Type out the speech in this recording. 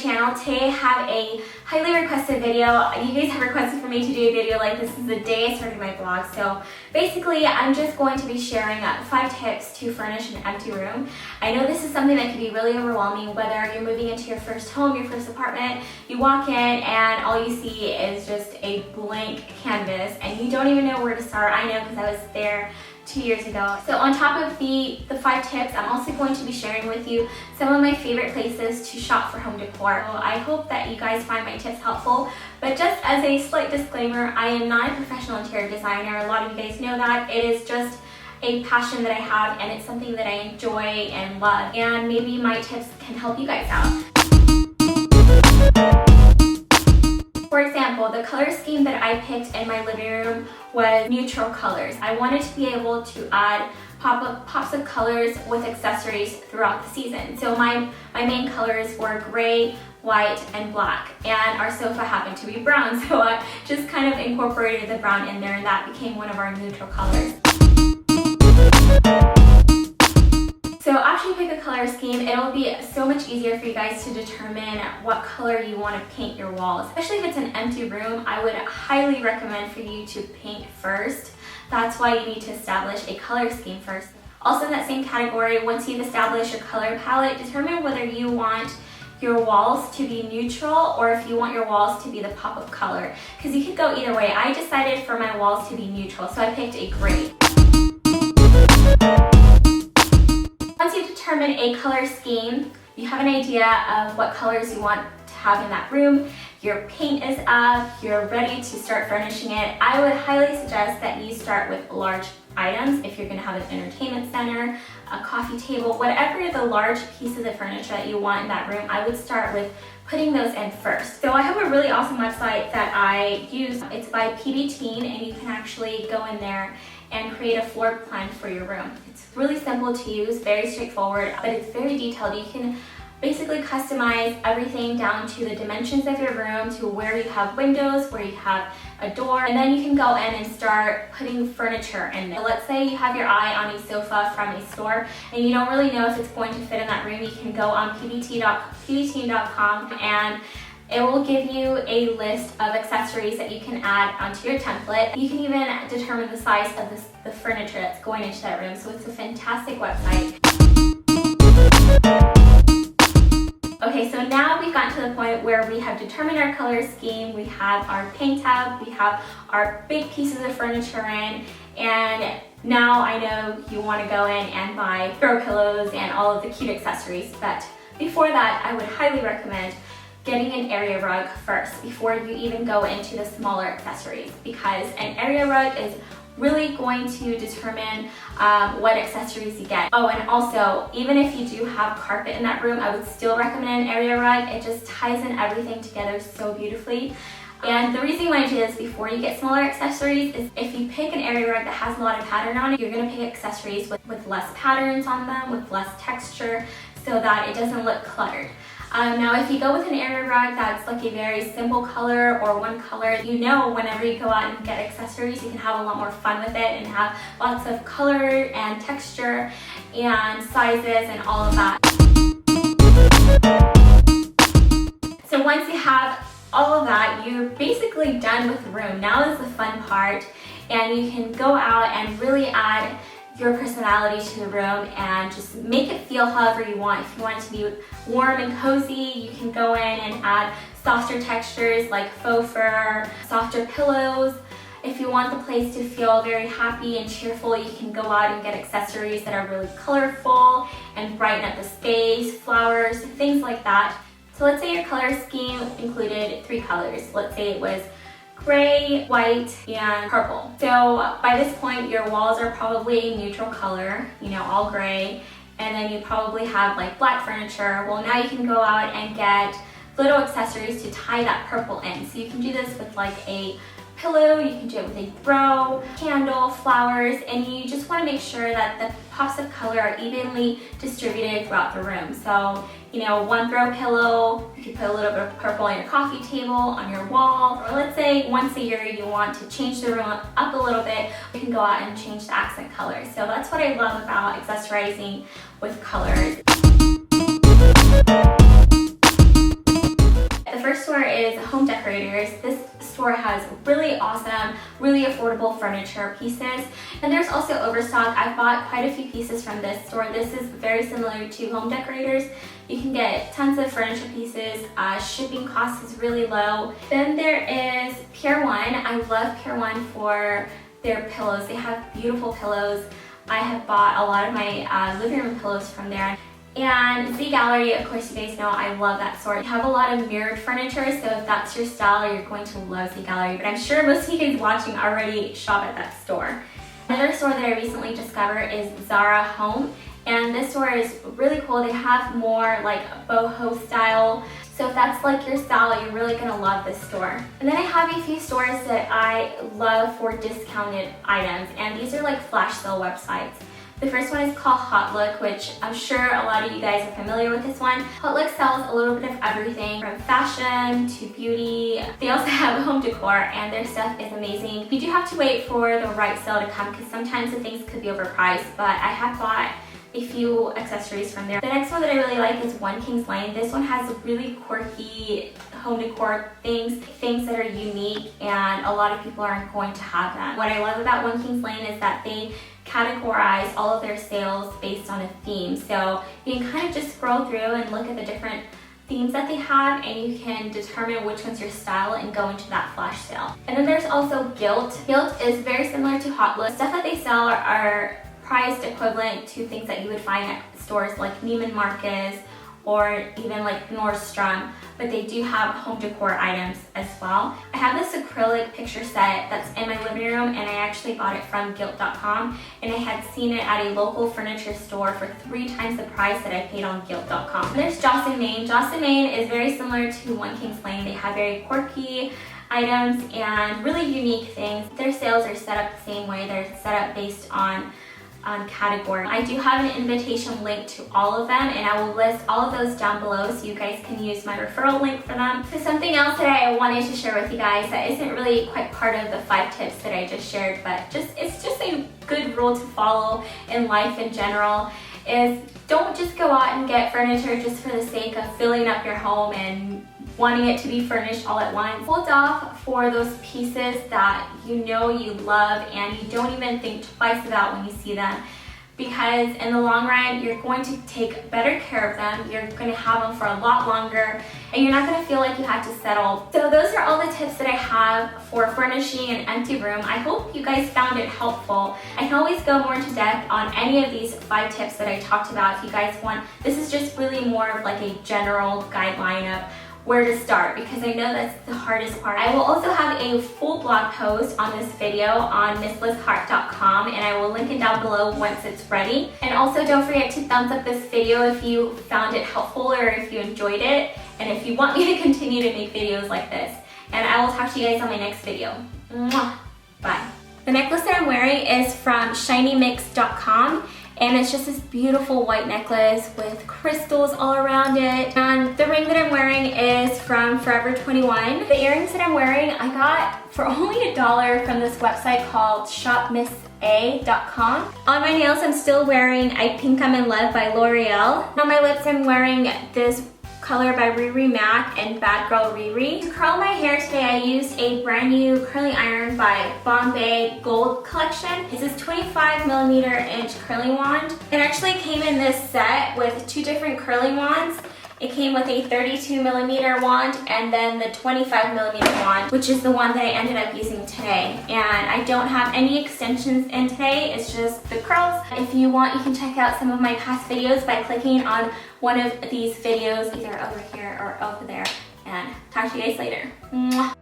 channel. Today I have a highly requested video. You guys have requested for me to do a video like this is the day I started my blog. So basically I'm just going to be sharing 5 tips to furnish an empty room. I know this is something that can be really overwhelming, whether you're moving into your first home, your first apartment, you walk in and all you see is just a blank canvas and you don't even know where to start. I know because I was there 2 years ago. So on top of the 5 tips, I'm also going to be sharing with you some of my favorite places to shop for home decor. So I hope that you guys find my tips helpful, but just as a slight disclaimer, I am not a professional interior designer. A lot of you guys know that. It is just a passion that I have and it's something that I enjoy and love, and maybe my tips can help you guys out. For example, the color scheme that I picked in my living room was neutral colors. I wanted to be able to add pops of colors with accessories throughout the season. So my main colors were gray, white, and black, and our sofa happened to be brown, so I just kind of incorporated the brown in there and that became one of our neutral colors. So after you pick a color scheme, it'll be so much easier for you guys to determine what color you want to paint your walls. Especially if it's an empty room, I would highly recommend for you to paint first. That's why you need to establish a color scheme first. Also in that same category, once you've established your color palette, determine whether you want your walls to be neutral or if you want your walls to be the pop of color. Because you could go either way. I decided for my walls to be neutral, so I picked a gray. Once you determine a color scheme, you have an idea of what colors you want to have in that room, your paint is up, you're ready to start furnishing it, I would highly suggest that you start with large items. If you're going to have an entertainment center, a coffee table, whatever the large pieces of furniture that you want in that room, I would start with putting those in first. So I have a really awesome website that I use. It's by PB Teen, and you can actually go in there and create a floor plan for your room. It's really simple to use, very straightforward, but it's very detailed. You can basically customize everything down to the dimensions of your room, to where you have windows, where you have a door, and then you can go in and start putting furniture in there. Let's say you have your eye on a sofa from a store and you don't really know if it's going to fit in that room. You can go on pbteen.com and it will give you a list of accessories that you can add onto your template. You can even determine the size of the furniture that's going into that room, so it's a fantastic website. Okay, so now we've gotten to the point where we have determined our color scheme, we have our paint tab, we have our big pieces of furniture in, and now I know you want to go in and buy throw pillows and all of the cute accessories, but before that I would highly recommend getting an area rug first before you even go into the smaller accessories, because an area rug is really going to determine what accessories you get. Oh, and also, even if you do have carpet in that room, I would still recommend an area rug. It just ties in everything together so beautifully. And the reason why I do this before you get smaller accessories is if you pick an area rug that has a lot of pattern on it, you're gonna pick accessories with less patterns on them, with less texture, so that it doesn't look cluttered. Now if you go with an area rug that's like a very simple color or one color, you know whenever you go out and get accessories you can have a lot more fun with it and have lots of color and texture and sizes and all of that. So once you have all of that, you're basically done with the room. Now is the fun part, and you can go out and really add your personality to the room and just make it feel however you want. If you want it to be warm and cozy, you can go in and add softer textures like faux fur, softer pillows. If you want the place to feel very happy and cheerful, you can go out and get accessories that are really colorful and brighten up the space, flowers, things like that. So let's say your color scheme included 3 colors. Let's say it was gray, white, and purple. So by this point, your walls are probably a neutral color, you know, all gray, and then you probably have like black furniture. Well, now you can go out and get little accessories to tie that purple in. So you can do this with like a pillow, you can do it with a throw, candle, flowers, and you just want to make sure that the pops of color are evenly distributed throughout the room. So, you know, one throw pillow, you can put a little bit of purple on your coffee table, on your wall, or let's say once a year you want to change the room up a little bit, you can go out and change the accent colors. So that's what I love about accessorizing with colors. first store is Home Decorators. This store has really awesome, really affordable furniture pieces. And there's also overstock. I've bought quite a few pieces from this store. This is very similar to Home Decorators. You can get tons of furniture pieces. Shipping cost is really low. Then there is Pier 1. I love Pier 1 for their pillows. They have beautiful pillows. I have bought a lot of my living room pillows from there. And Z Gallery, of course you guys know I love that store. They have a lot of mirrored furniture, so if that's your style, you're going to love Z Gallery. But I'm sure most of you guys watching already shop at that store. Another store that I recently discovered is Zara Home. And this store is really cool. They have more like boho style. So if that's like your style, you're really gonna love this store. And then I have a few stores that I love for discounted items. And these are like flash sale websites. The first one is called Hot Look, which I'm sure a lot of you guys are familiar with this one. Hot Look sells a little bit of everything from fashion to beauty. They also have home decor and their stuff is amazing. You do have to wait for the right sale to come because sometimes the things could be overpriced, but I have bought a few accessories from there. The next one that I really like is One Kings Lane. This one has really quirky home decor things that are unique, and a lot of people aren't going to have them. What I love about One Kings Lane is that they categorize all of their sales based on a theme. So you can kind of just scroll through and look at the different themes that they have, and you can determine which one's your style and go into that flash sale. And then there's also Gilt. Gilt is very similar to Hot Look. Stuff that they sell are priced equivalent to things that you would find at stores like Neiman Marcus or even like Nordstrom, but they do have home decor items as well. I have this acrylic picture set that's in my living room, and I actually bought it from Gilt.com, and I had seen it at a local furniture store for 3 times the price that I paid on Gilt.com. And there's Joss & Main. Joss & Main is very similar to One Kings Lane. They have very quirky items and really unique things. Their sales are set up the same way. They're set up based on category. I do have an invitation link to all of them, and I will list all of those down below so you guys can use my referral link for them. So something else that I wanted to share with you guys that isn't really quite part of the 5 tips that I just shared, but it's just a good rule to follow in life in general, is don't just go out and get furniture just for the sake of filling up your home and wanting it to be furnished all at once. Hold off for those pieces that you know you love and you don't even think twice about when you see them, because in the long run you're going to take better care of them, you're going to have them for a lot longer, and you're not going to feel like you had to settle. So those are all the tips that I have for furnishing an empty room. I hope you guys found it helpful. I can always go more into depth on any of these 5 tips that I talked about if you guys want. This is just really more of like a general guideline of where to start, because I know that's the hardest part. I will also have a full blog post on this video on MissLizHeart.com, and I will link it down below once it's ready. And also don't forget to thumbs up this video if you found it helpful or if you enjoyed it, and if you want me to continue to make videos like this. And I will talk to you guys on my next video. Mwah! Bye. The necklace that I'm wearing is from ShinyMix.com. And it's just this beautiful white necklace with crystals all around it. And the ring that I'm wearing is from Forever 21. The earrings that I'm wearing I got for only $1 from this website called shopmissa.com. On my nails I'm still wearing I Pink I'm in Love by L'Oreal. On my lips I'm wearing this color by Riri Mac and Bad Girl Riri. To curl my hair today, I used a brand new curling iron by Bombay Gold Collection. This is 25mm curling wand. It actually came in this set with 2 different curling wands. It came with a 32mm wand and then the 25mm wand, which is the one that I ended up using today. And I don't have any extensions in today, it's just the curls. If you want, you can check out some of my past videos by clicking on one of these videos, either over here or over there. And talk to you guys later. Mwah.